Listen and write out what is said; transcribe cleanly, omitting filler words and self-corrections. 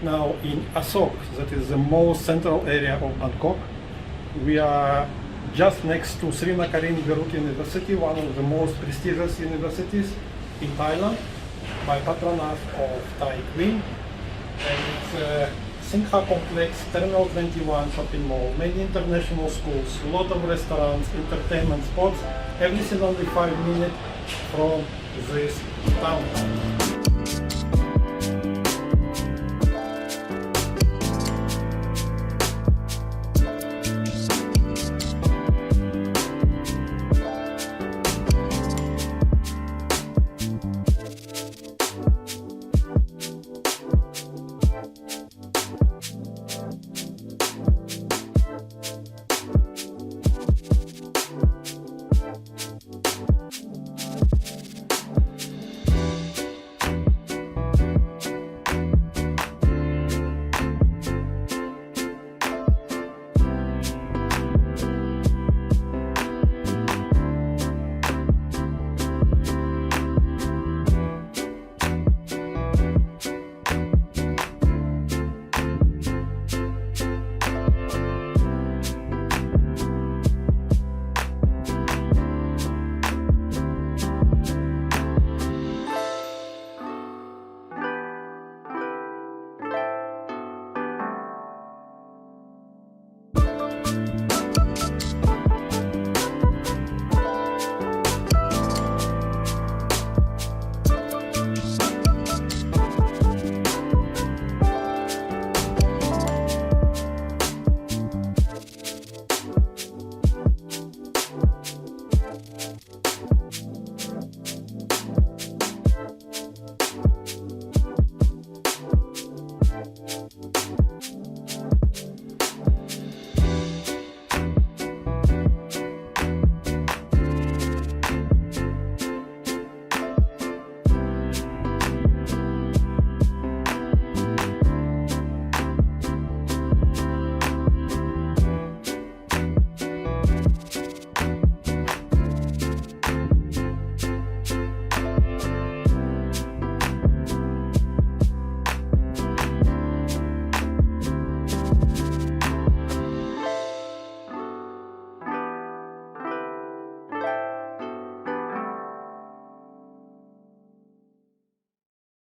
right now in Asoke, that is the most central area of Bangkok. We are just next to Srinakharinwirot University, one of the most prestigious universities in Thailand, by patronage of Thai Queen. And it's a Singha complex, Terminal 21 shopping mall, many international schools, a lot of restaurants, entertainment spots, everything only 5 minutes from this town.